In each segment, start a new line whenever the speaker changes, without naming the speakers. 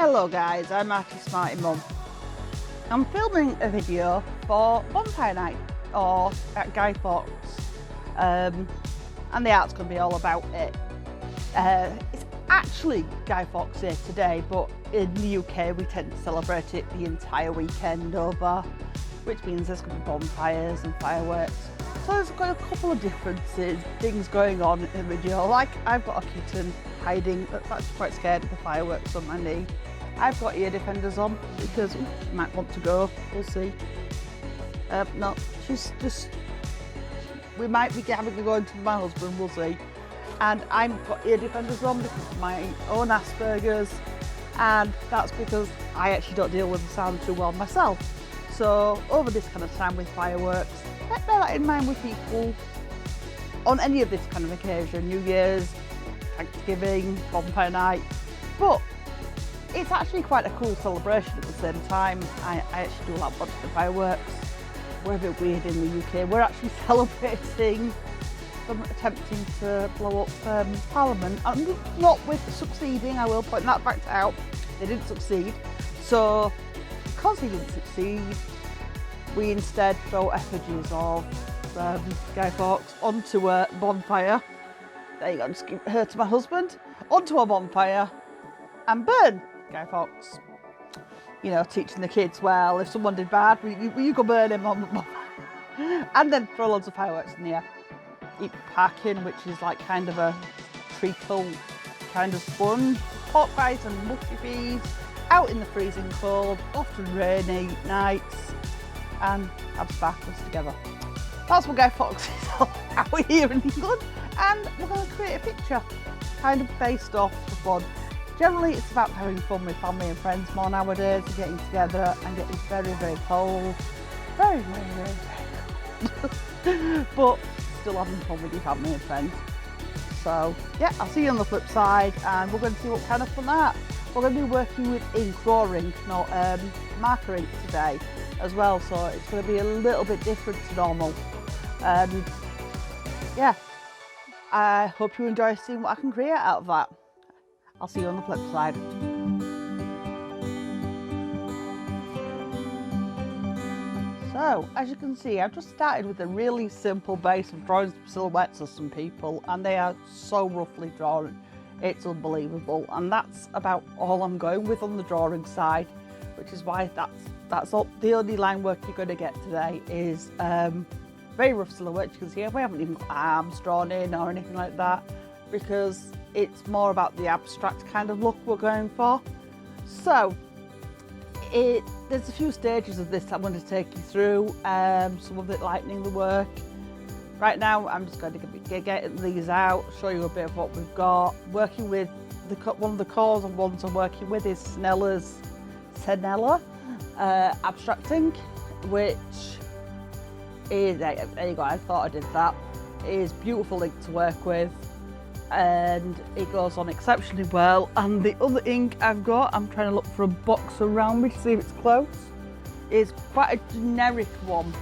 Hello guys, I'm Marty Smarty Mum. I'm filming a video for Bonfire Night or at Guy Fawkes, and the art's going to be all about it. It's actually Guy Fawkes Day today, but in the UK we tend to celebrate it the entire weekend over, which means there's going to be bonfires and fireworks. So there's got a couple of differences, things going on in the video. Like I've got a kitten hiding that's actually quite scared of the fireworks on my knee. I've got ear defenders on because she might want to go, we'll see. No, she's just, we might be having to go into my husband, we'll see. And I've got ear defenders on because of my own Asperger's, and that's because I actually don't deal with the sound too well myself. So over this kind of time with fireworks, bear that in mind with people on any of this kind of occasion, New Year's, Thanksgiving, Bonfire Night, but it's actually quite a cool celebration at the same time. I actually do like watching the fireworks. We're a bit weird in the UK. We're actually celebrating them attempting to blow up Parliament, and not with succeeding. I will point that fact out. They didn't succeed. So because he didn't succeed, we instead throw effigies of Guy Fawkes onto a bonfire. There you go, just give her to my husband. Onto a bonfire and burn Guy Fawkes. You know, teaching the kids, well, if someone did bad, you go burn him on the bonfire. And then throw loads of fireworks in the air. Eat parking, which is like kind of a treacle kind of sponge. Pork pies and mushy peas. Out in the freezing cold, often rainy nights, and have sparklers together. That's what Guy Fawkes is out here in England, and we're going to create a picture kind of based off the fun. Generally it's about having fun with family and friends more nowadays, and getting together and getting very, very cold. Very, very, very cold. But still having fun with your family and friends. So yeah, I'll see you on the flip side, and we're going to see what kind of fun that. We're going to be working with ink, raw ink, not marker ink today as well, so it's going to be a little bit different to normal. Yeah, I hope you enjoy seeing what I can create out of that. I'll see you on the flip side. So, as you can see, I've just started with a really simple base of drawing some silhouettes of some people, and they are so roughly drawn. It's unbelievable, and that's about all I'm going with on the drawing side, which is why that's all. The only line work you're going to get today is very rough silhouettes. You can see we haven't even got arms drawn in or anything like that, because it's more about the abstract kind of look we're going for. So there's a few stages of this I'm going to take you through, some of it lightening the work. Right now I'm just going to get these out, show you a bit of what we've got. Working with one of the cores and ones I'm working with is Senella Abstracting, which is, there you go, I thought I did that. It is beautiful ink to work with, and it goes on exceptionally well. And the other ink I've got, I'm trying to look for a box around me to see if it's close, is quite a generic one,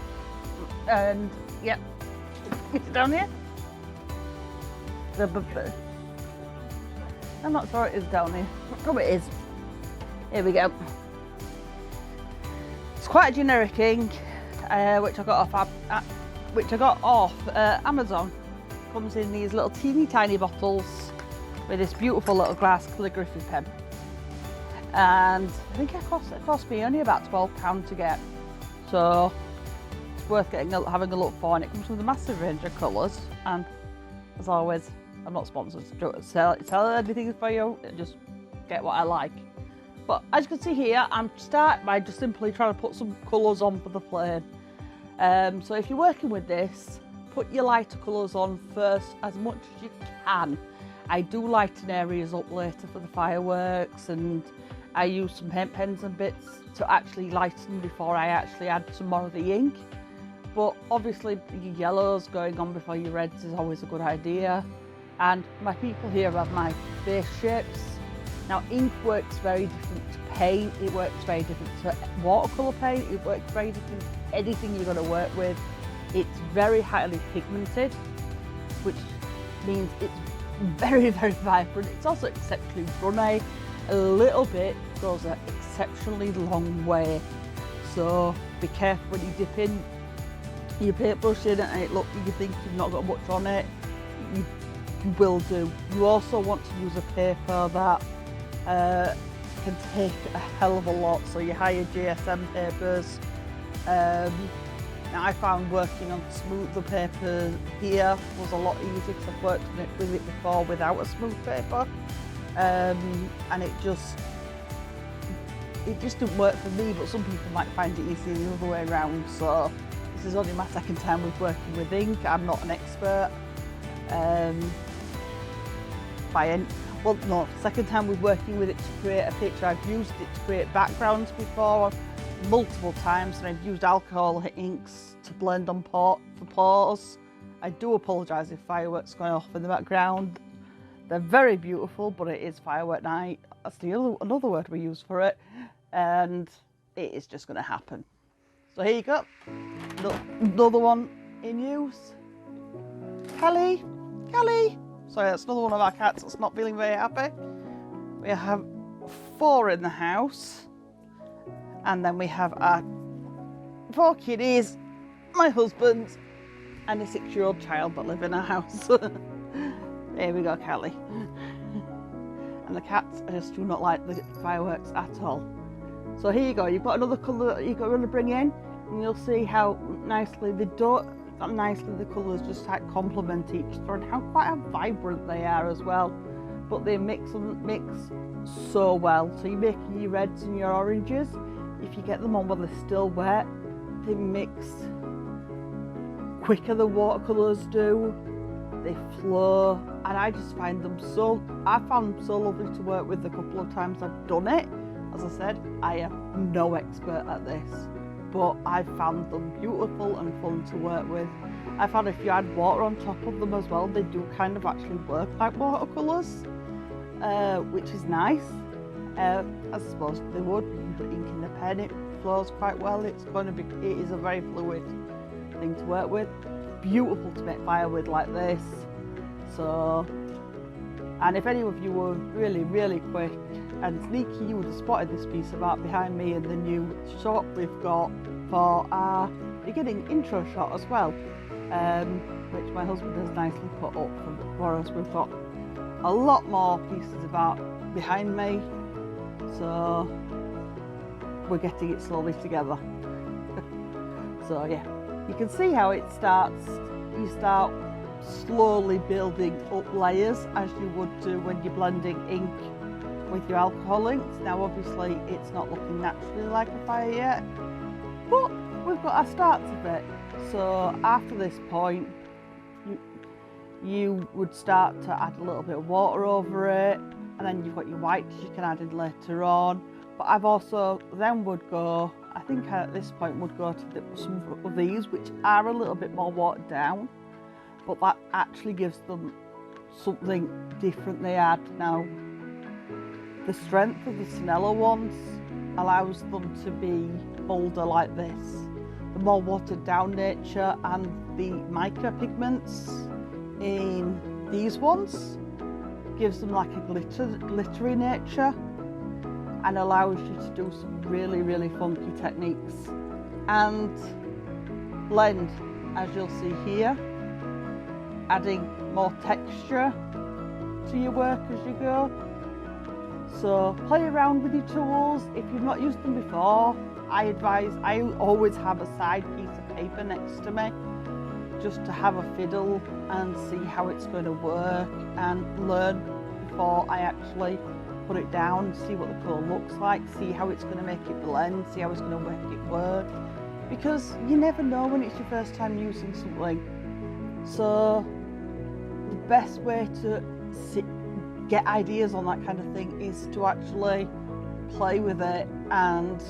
and yeah. Is it down here? I'm not sure it is down here. Oh, it is. Here we go. It's quite a generic ink, which I got off Amazon. Comes in these little teeny tiny bottles with this beautiful little glass calligraphy pen, and I think it cost me only about £12 to get. So worth having a look for, and it comes with a massive range of colours. And as always, I'm not sponsored to sell anything for you, just get what I like. But as you can see here, I'm starting by just simply trying to put some colours on for the plane. So if you're working with this, put your lighter colours on first as much as you can. I do lighten areas up later for the fireworks, and I use some paint pens and bits to actually lighten before I actually add some more of the ink. But obviously your yellows going on before your reds is always a good idea. And my people here have my base shapes. Now ink works very different to paint, it works very different to watercolour paint, it works very different to anything you're going to work with. It's very highly pigmented, which means it's very, very vibrant. It's also exceptionally runny, a little bit goes an exceptionally long way. So be careful when you dip in your paintbrush in and you think you've not got much on it, you will do. You also want to use a paper that can take a hell of a lot, so your higher GSM papers. Now I found working on smoother paper here was a lot easier because I've worked with it before without a smooth paper, and it just didn't work for me, but some people might find it easier the other way around. So this is only my second time with working with ink. I'm not an expert. Second time with working with it to create a picture. I've used it to create backgrounds before multiple times, and I've used alcohol inks to blend on for pores. I do apologise if fireworks going off in the background. They're very beautiful, but it is firework night. That's another word we use for it, and it is just going to happen. So here you go, another one in use. Kelly. Sorry, that's another one of our cats that's not feeling very happy. We have 4 in the house, and then we have our 4 kiddies, my husband, and a 6-year-old child that live in our house. There we go, Kelly. And the cats just do not like the fireworks at all. So here you go, you've got another colour that you're going to bring in, and you'll see how nicely the colours just like complement each other and how quite vibrant they are as well. But they mix so well. So you're making your reds and your oranges. If you get them on while they're still wet, they mix quicker than watercolours do. They flow, and I just find them so lovely to work with the couple of times I've done it. As I said, I am no expert at this, but I found them beautiful and fun to work with. I found if you add water on top of them as well, they do kind of actually work like watercolours, which is nice. I suppose they would. You put ink in the pen, it flows quite well. It is a very fluid thing to work with. Beautiful to make fire with like this. So, and if any of you were really quick and sneaky, you would have spotted this piece of art behind me in the new shot we've got for our beginning intro shot as well, which my husband has nicely put up for us. We've got a lot more pieces of art behind me, so we're getting it slowly together. So yeah, you can see how it starts. You start slowly building up layers as you would do when you're blending ink with your alcohol inks. Now obviously it's not looking naturally like a fire yet, but we've got our starts of it. So after this point, you would start to add a little bit of water over it, and then you've got your whites you can add in later on. But I've also then would go, I think at this point would go to some of these which are a little bit more watered down, but that actually gives them something different they add. Now the strength of the Sinello ones allows them to be bolder like this. The more watered down nature and the micro pigments in these ones gives them like a glittery nature and allows you to do some really funky techniques and blend, as you'll see here, adding more texture to your work as you go. So play around with your tools. If you've not used them before, I always have a side piece of paper next to me just to have a fiddle and see how it's going to work and learn before I actually put it down, see what the colour looks like, see how it's going to make it blend, see how it's going to make it work, because you never know when it's your first time using something. So the best way to get ideas on that kind of thing is to actually play with it, and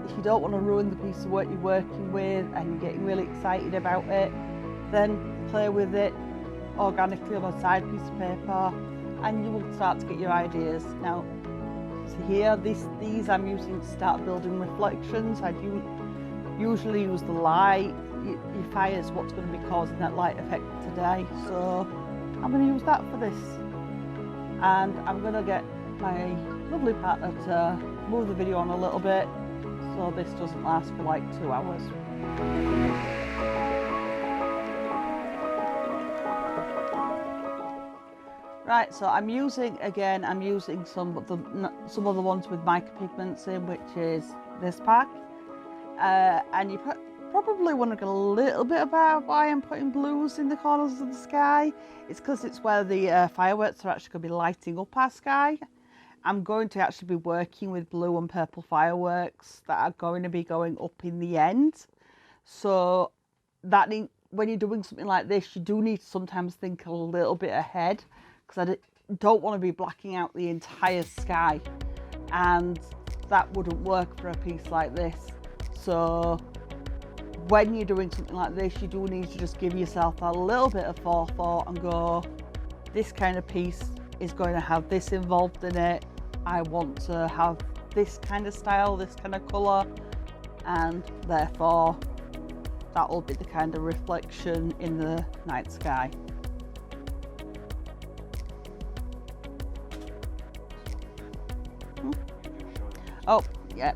if you don't want to ruin the piece of work you're working with and you're getting really excited about it, then play with it organically on a side piece of paper and you will start to get your ideas. Now, so here, these I'm using to start building reflections. I do usually use the light. Your fire is what's going to be causing that light effect today. So I'm going to use that for this. And I'm going to get my lovely partner to move the video on a little bit so this doesn't last for like 2 hours. Right, so I'm using some of the ones with micropigments in, which is this pack. And you probably want to get a little bit about why I'm putting blues in the corners of the sky. It's because it's where the fireworks are actually going to be lighting up our sky. I'm going to actually be working with blue and purple fireworks that are going to be going up in the end. So when you're doing something like this, you do need to sometimes think a little bit ahead, because I don't want to be blacking out the entire sky, and that wouldn't work for a piece like this. So when you're doing something like this, you do need to just give yourself a little bit of forethought and go, this kind of piece is going to have this involved in it. I want to have this kind of style, this kind of colour, and therefore that will be the kind of reflection in the night sky. Oh, yeah,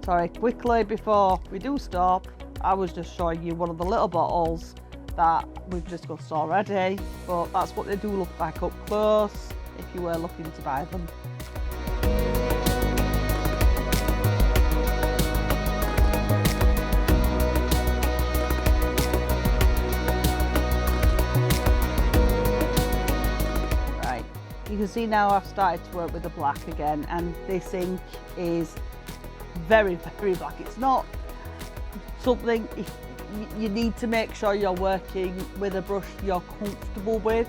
sorry, quickly before we do stop, I was just showing you one of the little bottles that we've discussed already, but that's what they do look like up close if you were looking to buy them. Right, you can see now I've started to work with the black again, and this ink is very, very black. It's not something, you need to make sure you're working with a brush you're comfortable with.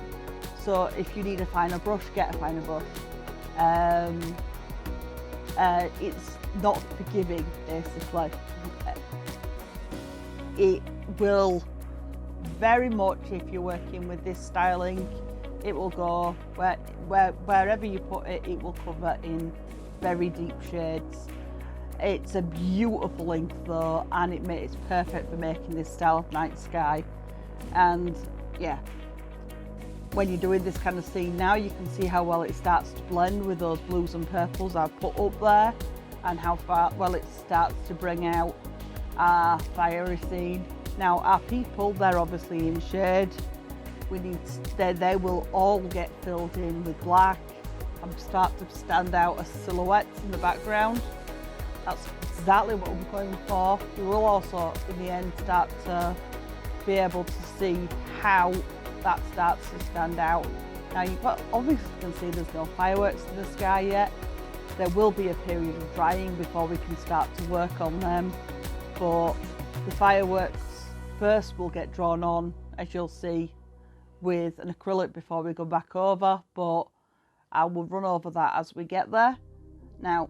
So if you need a finer brush, get a finer brush. It's not forgiving, basically. It will very much, if you're working with this styling, it will go wherever you put it, it will cover in very deep shades. It's a beautiful ink though, and it's perfect for making this style of night sky. And yeah, when you're doing this kind of scene now, you can see how well it starts to blend with those blues and purples I've put up there, and how well it starts to bring out our fiery scene. Now our people, they're obviously in shade. They will all get filled in with black and start to stand out as silhouettes in the background. That's exactly what we're going for. We will also, in the end, start to be able to see how that starts to stand out. Now, you obviously can see there's no fireworks in the sky yet. There will be a period of drying before we can start to work on them. But the fireworks first will get drawn on, as you'll see, with an acrylic before we go back over. But I will run over that as we get there. Now,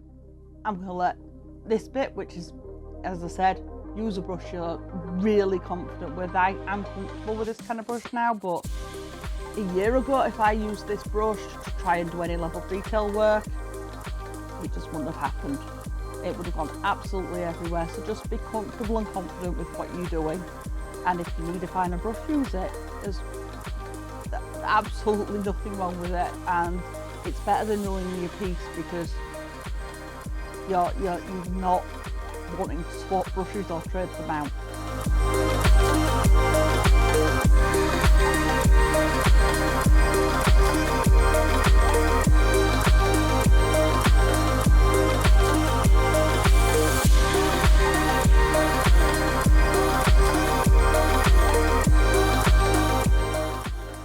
I'm going to let this bit, which is, as I said, use a brush you're really confident with. I am comfortable with this kind of brush now, but a year ago, if I used this brush to try and do any level detail work, it just wouldn't have happened. It would have gone absolutely everywhere. So just be comfortable and confident with what you're doing. And if you need a finer brush, use it. There's absolutely nothing wrong with it, and it's better than ruining your piece because you're not wanting to swap brushes or trade them out.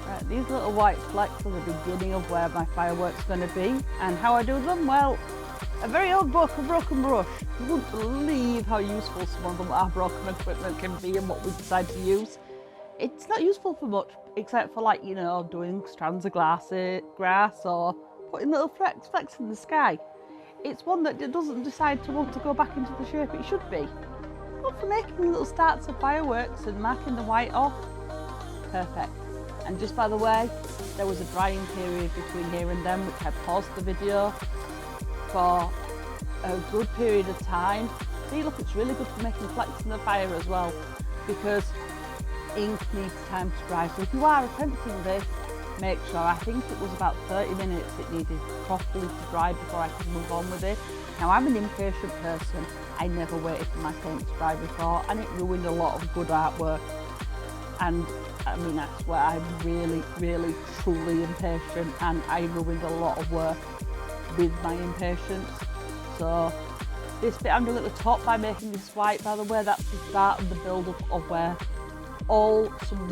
Right, these little white flecks are the beginning of where my firework's going to be, and how I do them, well, a very old book, A Broken Brush. You wouldn't believe how useful some of our broken equipment can be and what we decide to use. It's not useful for much, except for, like, you know, doing strands of grass or putting little flecks in the sky. It's one that doesn't decide to want to go back into the shape it should be. But for making little starts of fireworks and marking the white off, perfect. And just by the way, there was a drying period between here and then, which I paused the video for a good period of time. See, look, it's really good for making flecks in the fire as well, because ink needs time to dry. So if you are attempting this, make sure. I think it was about 30 minutes it needed properly to dry before I could move on with it. Now, I'm an impatient person. I never waited for my paint to dry before, and it ruined a lot of good artwork. And I mean, that's where I'm really, really, truly impatient, and I ruined a lot of work with my impatience. So this bit I'm doing at the top by making this white, by the way, that's the start of the build-up of where some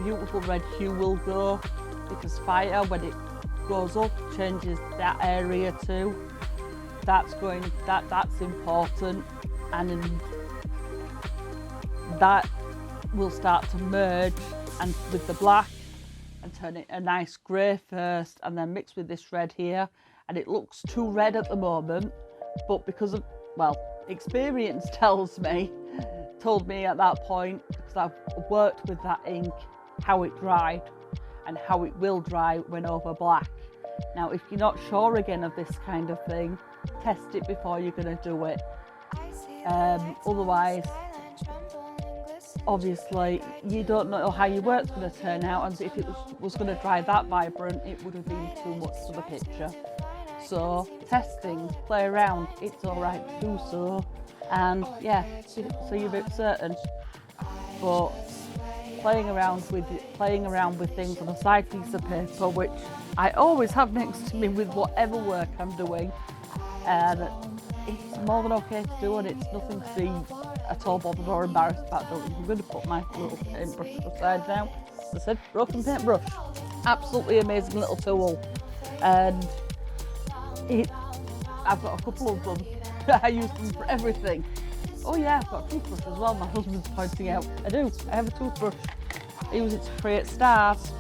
beautiful red hue will go, because fire, when it goes up, changes that area too. That's important, and that will start to merge and with the black and turn it a nice grey first, and then mix with this red here. And it looks too red at the moment, but because of, well, experience told me at that point, because I've worked with that ink, how it dried and how it will dry when over black. Now, if you're not sure again of this kind of thing, test it before you're going to do it. Otherwise, obviously, you don't know how your work's going to turn out, and if it was going to dry that vibrant, it would have been too much for the picture. So, test things, play around, it's alright to do so, and yeah, so you're a bit certain. But playing around with things on a side piece of paper, which I always have next to me with whatever work I'm doing, and it's more than okay to do, and it's nothing to be at all bothered or embarrassed about doing. I'm going to put my little paintbrush aside now. As I said, broken paintbrush, absolutely amazing little tool, and I've got a couple of them. I use them for everything. Oh yeah, I've got a toothbrush as well, my husband's pointing out. I do, I have a toothbrush. I use it to create stars.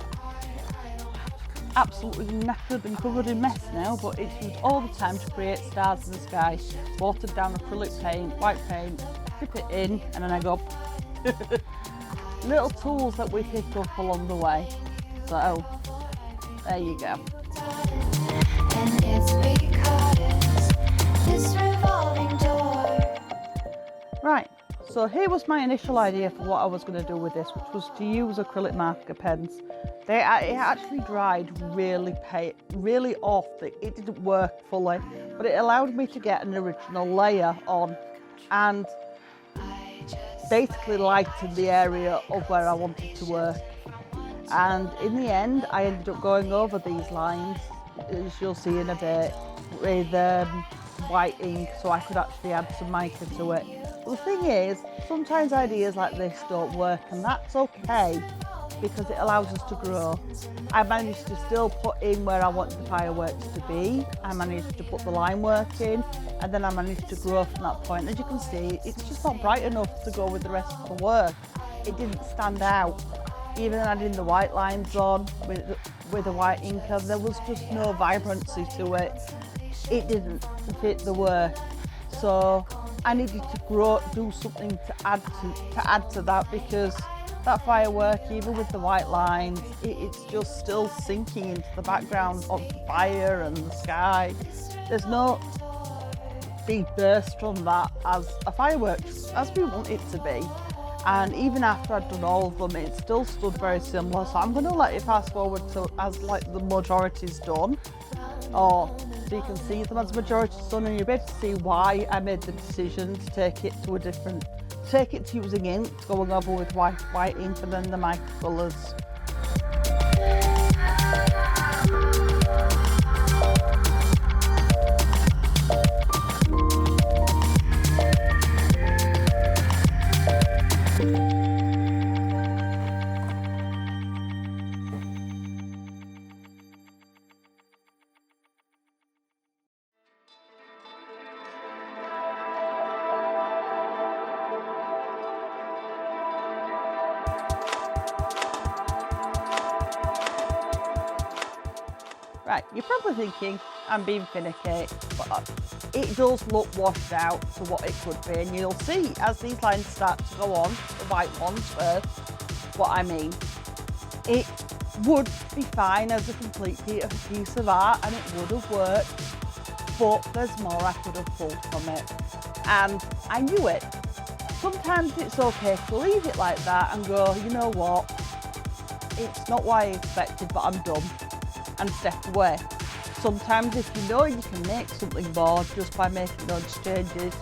Absolutely knackered and covered in mess now, but it's used all the time to create stars in the sky. Watered down acrylic paint, white paint, dip it in, and then I go. Little tools that we pick up along the way. So, there you go. And it's because this revolving door. Right, so here was my initial idea for what I was going to do with this, which was to use acrylic marker pens. It actually dried really off. It didn't work fully, but it allowed me to get an original layer on, and basically lightened the area of where I wanted to work. And in the end, I ended up going over these lines, as you'll see in a bit, with white ink, so I could actually add some mica to it. But the thing is, sometimes ideas like this don't work, and that's okay, because it allows us to grow. I managed to still put in where I wanted the fireworks to be. I managed to put the line work in, and then I managed to grow from that point. As you can see, it's just not bright enough to go with the rest of the work. It didn't stand out. Even adding the white lines on with the white ink, there was just no vibrancy to it. It didn't fit the work. So I needed to do something to add to that, because that firework, even with the white lines, it's just still sinking into the background of the fire and the sky. There's no big burst from that as a firework, as we want it to be. And even after I'd done all of them, it still stood very similar. So I'm going to let it fast forward to as like the majority's done, or so you can see them as majority's done, and you'll be able to see why I made the decision to take it to using ink, going over with white ink and then the mica colours. Right, you're probably thinking I'm being finicky, but it does look washed out to what it could be, and you'll see as these lines start to go on, the white ones first, what I mean. It would be fine as a complete piece of art, and it would have worked, but there's more I could have pulled from it, and I knew it. Sometimes it's okay to leave it like that and go, you know what, it's not what I expected, but I'm done, and step away. Sometimes if you know you can make something more just by making those changes,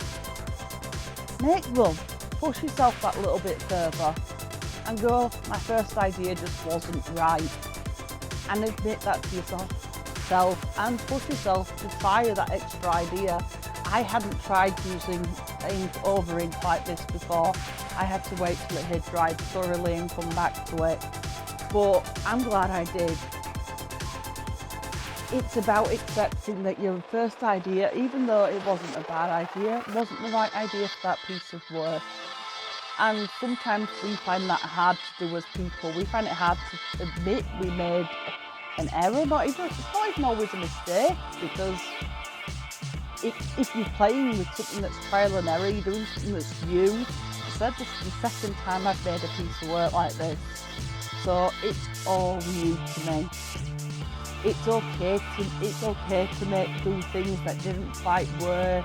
make them. Push yourself that little bit further and go, my first idea just wasn't right. And admit that to yourself and push yourself to try that extra idea. I hadn't tried using ink over ink like this before. I had to wait till it had dried thoroughly and come back to it. But I'm glad I did. It's about accepting that your first idea, even though it wasn't a bad idea, wasn't the right idea for that piece of work. And sometimes we find that hard to do as people. We find it hard to admit we made an error, it's not even always a mistake, because if you're playing with something that's trial and error, you're doing something that's new. I said this is the second time I've made a piece of work like this, so it's all new to me. It's okay to do things that didn't quite work,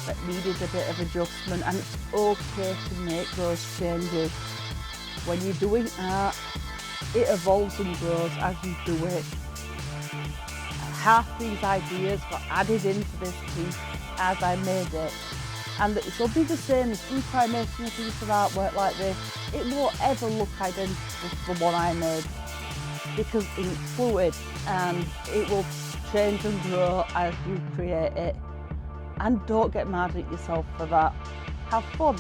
that needed a bit of adjustment, and it's okay to make those changes. When you're doing art, it evolves and grows as you do it. Half these ideas got added into this piece as I made it, and it will be the same if you try making a piece of artwork like this. It won't ever look identical to the one I made, because it's fluid and it will change and grow as you create it. And don't get mad at yourself for that. Have fun.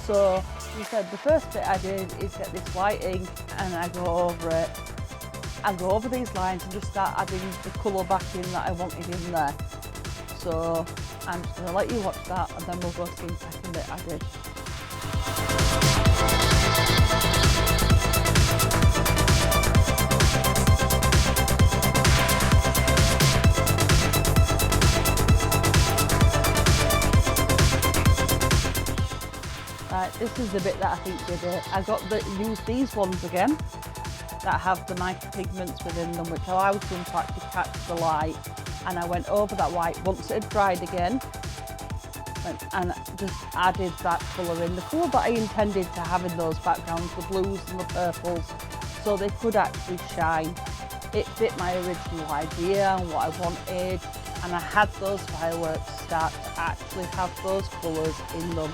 So, as I said, the first bit I did is get this white ink and I go over it. I go over these lines and just start adding the colour back in that I wanted in there. So I'm just going to let you watch that, and then we'll go to the second bit I did. Right, this is the bit that I think did it. I got use these ones again that have the micropigments within them, which allows them to actually catch the light. And I went over that white once it had dried again, and just added that colour in. The colour that I intended to have in those backgrounds, the blues and the purples, so they could actually shine. It fit my original idea and what I wanted, and I had those fireworks start to actually have those colours in them.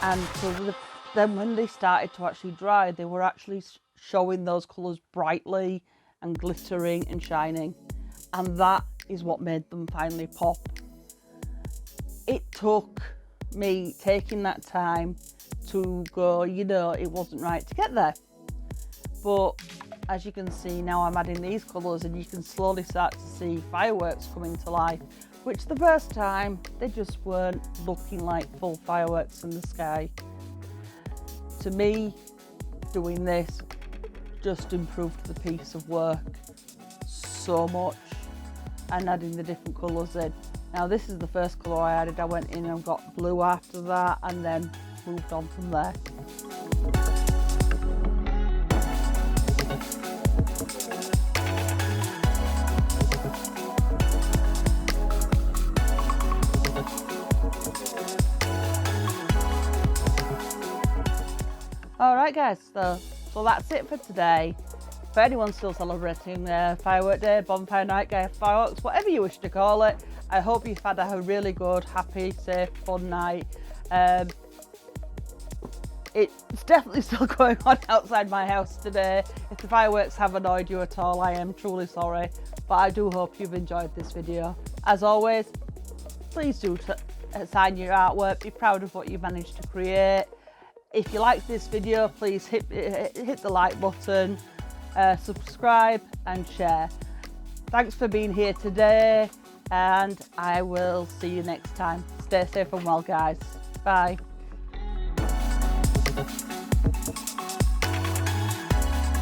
And so then when they started to actually dry, they were actually showing those colours brightly and glittering and shining. And that is what made them finally pop. It took me taking that time to go, it wasn't right to get there. But as you can see now, I'm adding these colours, and you can slowly start to see fireworks coming to life, which the first time, they just weren't looking like full fireworks in the sky. To me, doing this just improved the piece of work so much, and adding the different colours in. Now this is the first colour I added. I went in and got blue after that, and then moved on from there. Alright guys, so that's it for today. For anyone still celebrating Firework Day, Bonfire Night, fireworks, whatever you wish to call it, I hope you've had a really good, happy, safe, fun night. It's definitely still going on outside my house today. If the fireworks have annoyed you at all, I am truly sorry, but I do hope you've enjoyed this video. As always, please do sign your artwork, be proud of what you've managed to create. If you liked this video, please hit the like button, subscribe and share. Thanks for being here today, and I will see you next time. Stay safe and well, guys. Bye.